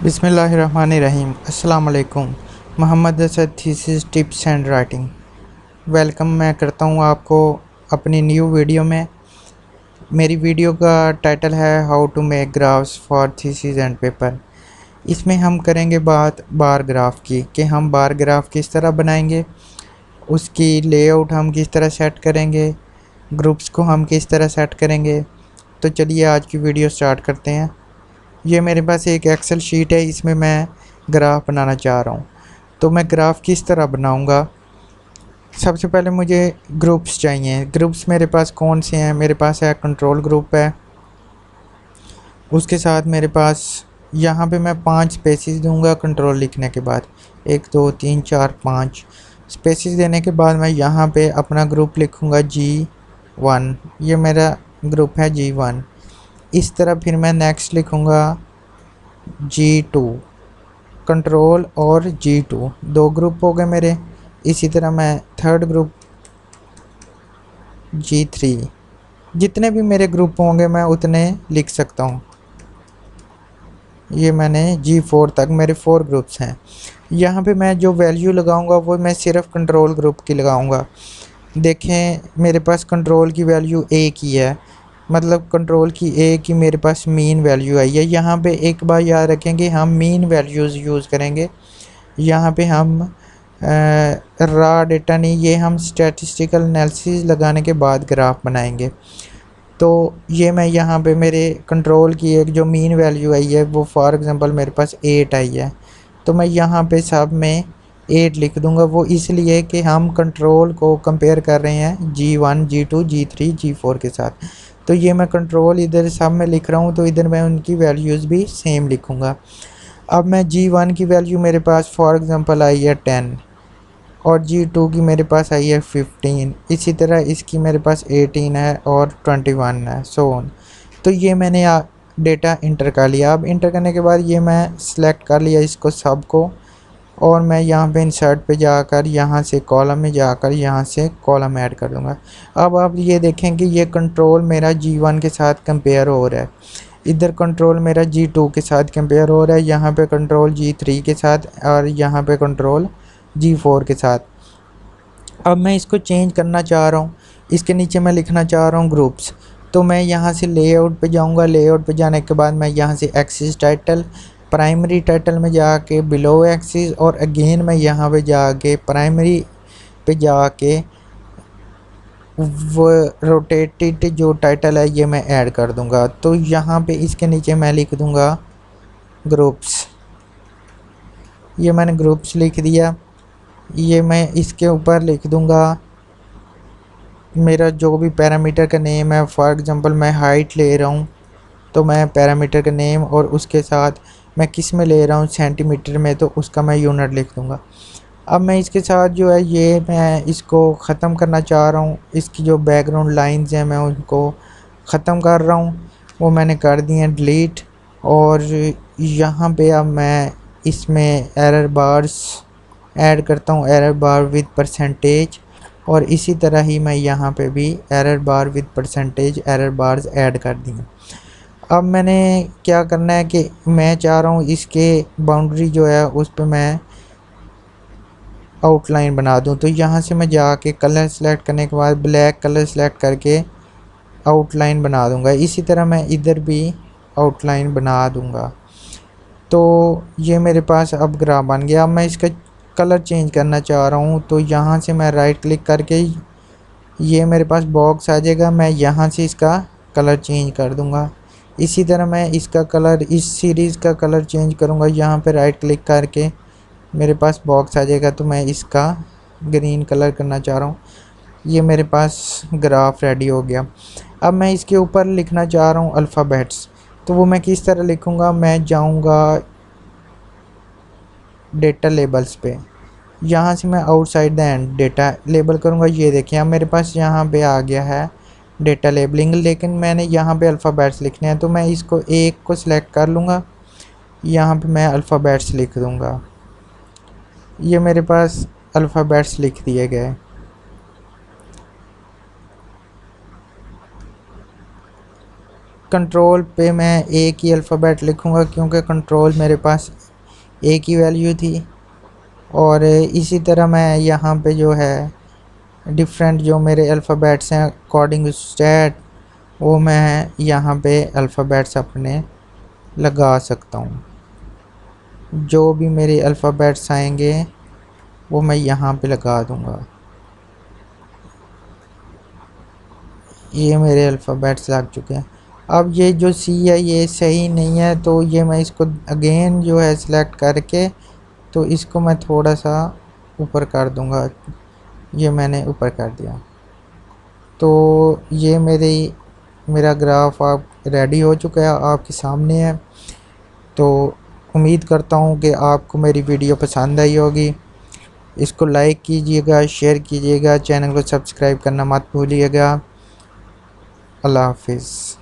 बिस्मिल्लाहिर्रहमानिर्रहीम। अस्सलाम वालेकुम। Mohammad Asad thesis tips and writing. Welcome मैं करता हूँ आपको अपनी न्यू वीडियो में। मेरी वीडियो का टाइटल है how to make graphs for thesis and paper. इसमें हम करेंगे बात बार ग्राफ की कि हम बार ग्राफ किस तरह बनाएंगे, उसकी लेआउट हम किस तरह सेट करेंगे, ग्रुप्स को हम किस तरह सेट करेंगे। तो चलिए आज की वीडियो स्टार्ट करते हैं। ये मेरे पास एक एक्सेल शीट है, इसमें मैं ग्राफ बनाना चाह रहा हूँ। तो मैं ग्राफ किस तरह बनाऊँगा, सबसे पहले मुझे ग्रुप्स चाहिए। ग्रुप्स मेरे पास कौन से हैं, मेरे पास है कंट्रोल ग्रुप है, उसके साथ मेरे पास यहाँ पे मैं 5 स्पेसेस दूंगा कंट्रोल लिखने के बाद। 1 2 3 4 5 स्पेसेस देने के बाद मैं यहाँ पे अपना ग्रुप लिखूँगा G1। ये मेरा ग्रुप है G1। इस तरह फिर मैं नेक्स्ट लिखूँगा G2, कंट्रोल और G2 दो ग्रुप हो गए मेरे। इसी तरह मैं थर्ड ग्रुप G3। जितने भी मेरे ग्रुप होंगे मैं उतने लिख सकता हूँ। ये मैंने G4 तक मेरे 4 ग्रुप्स हैं। यहाँ पे मैं जो वैल्यू लगाऊंगा वो मैं सिर्फ कंट्रोल ग्रुप की लगाऊंगा। देखें मेरे पास कंट्रोल की वैल्यू ए की है, मतलब कंट्रोल की ए की मेरे पास मीन वैल्यू आई है। यहाँ पे एक बार याद रखेंगे हम मीन वैल्यूज़ यूज़ करेंगे। यहाँ पे हम रॉ डेटा नहीं, ये हम स्टैटिस्टिकल एनालिसिस लगाने के बाद ग्राफ बनाएंगे। तो ये मैं यहाँ पे मेरे कंट्रोल की एक जो मीन वैल्यू आई है वो फॉर एग्जांपल मेरे पास 8 आई है, तो मैं यहाँ पे सब में 8 लिख दूँगा। वो इसलिए कि हम कंट्रोल को कंपेयर कर रहे हैं G1 G2 G3 G4 के साथ। तो ये मैं कंट्रोल इधर सब में लिख रहा हूँ, तो इधर मैं उनकी वैल्यूज़ भी सेम लिखूँगा। अब मैं G1 की वैल्यू मेरे पास फॉर एग्जांपल आई है 10 और G2 की मेरे पास आई है 15। इसी तरह इसकी मेरे पास 18 है और 21 है, सो ऑन। तो ये मैंने डेटा इंटर कर लिया। अब इंटर करने के बाद ये मैं सिलेक्ट कर लिया इसको सबको, और मैं यहाँ पे इंसर्ट पे जाकर यहाँ से कॉलम में जाकर यहाँ से कॉलम ऐड कर दूँगा। अब आप ये देखें कि ये कंट्रोल मेरा G1 के साथ कंपेयर हो रहा है, इधर कंट्रोल मेरा G2 के साथ कंपेयर हो रहा है, यहाँ पे कंट्रोल G3 के साथ और यहाँ पे कंट्रोल G4 के साथ। अब मैं इसको चेंज करना चाह रहा हूँ, इसके नीचे मैं लिखना चाह रहा हूँ ग्रुप्स। तो मैं यहाँ से लेआउट पे जाऊँगा, लेआउट पे जाने के बाद मैं यहाँ से एक्सिस टाइटल, प्राइमरी टाइटल में जाके बिलो एक्सिस, और अगेन मैं यहाँ पे जाके प्राइमरी पे जाके वो रोटेटेड जो टाइटल है ये मैं ऐड कर दूँगा। तो यहाँ पे इसके नीचे मैं लिख दूँगा ग्रुप्स। ये मैंने ग्रुप्स लिख दिया। ये मैं इसके ऊपर लिख दूँगा मेरा जो भी पैरामीटर का नेम है। फॉर एग्जांपल मैं हाइट ले रहा हूँ, तो मैं पैरामीटर का नेम और उसके साथ मैं किस में ले रहा हूँ सेंटीमीटर में, तो उसका मैं यूनिट लिख दूँगा। अब मैं इसके साथ जो है ये मैं इसको ख़त्म करना चाह रहा हूँ। इसकी जो बैकग्राउंड लाइंस हैं मैं उनको ख़त्म कर रहा हूँ, वो मैंने कर दी हैं डिलीट। और यहाँ पे अब मैं इसमें एरर बार्स ऐड करता हूँ, एरर बार विद परसेंटेज, और इसी तरह ही मैं यहाँ पे भी error bar with percentage error bars add कर दी। अब मैंने क्या करना है कि मैं चाह रहा हूँ इसके बाउंड्री जो है उस पर मैं आउटलाइन बना दूँ। तो यहाँ से मैं जाके कलर सेलेक्ट करने के बाद ब्लैक कलर सेलेक्ट करके आउटलाइन बना दूँगा। इसी तरह मैं इधर भी आउटलाइन बना दूँगा। तो ये मेरे पास अब ग्राफ बन गया। अब मैं इसका कलर चेंज करना चाह रहा हूँ, तो यहाँ से मैं राइट क्लिक करके ये मेरे पास बॉक्स आ जाएगा, मैं यहाँ से इसका कलर चेंज कर दूँगा। इसी तरह मैं इसका कलर, इस सीरीज़ का कलर चेंज करूँगा, यहाँ पे राइट क्लिक करके मेरे पास बॉक्स आ जाएगा। तो मैं इसका ग्रीन कलर करना चाह रहा हूँ। ये मेरे पास ग्राफ रेडी हो गया। अब मैं इसके ऊपर लिखना चाह रहा हूँ अल्फ़ाबेट्स, तो वो मैं किस तरह लिखूँगा, मैं जाऊँगा डेटा लेबल्स पे, यहाँ से मैं outside the end data label करूँगा। ये देखिए अब मेरे पास यहाँ पे आ गया है डेटा लेबलिंग, लेकिन मैंने यहाँ पे अल्फ़ाबेट्स लिखने हैं, तो मैं इसको एक को सिलेक्ट कर लूँगा, यहाँ पे मैं अल्फ़ाबेट्स लिख दूँगा। ये मेरे पास अल्फ़ाबेट्स लिख दिए गए। कंट्रोल पे मैं एक ही अल्फ़ाबेट लिखूँगा क्योंकि कंट्रोल मेरे पास एक ही वैल्यू थी। और इसी तरह मैं यहाँ पे जो है डिफरेंट जो मेरे अल्फ़ाबेट्स हैं अकॉर्डिंग टू स्टैट, वो मैं यहाँ पे अल्फ़ाबेट्स अपने लगा सकता हूँ। जो भी मेरे अल्फ़ाबेट्स आएंगे वो मैं यहाँ पे लगा दूँगा। ये मेरे अल्फ़ाबेट्स लग चुके हैं। अब ये जो सी है ये सही नहीं है, तो ये मैं इसको अगेन जो है सिलेक्ट करके तो इसको मैं थोड़ा सा ऊपर कर दूँगा। ये मैंने ऊपर कर दिया। तो ये मेरा ग्राफ आप रेडी हो चुका है, आपके सामने है। तो उम्मीद करता हूँ कि आपको मेरी वीडियो पसंद आई होगी। इसको लाइक कीजिएगा, शेयर कीजिएगा, चैनल को सब्सक्राइब करना मत भूलिएगा। अल्लाह हाफिज़।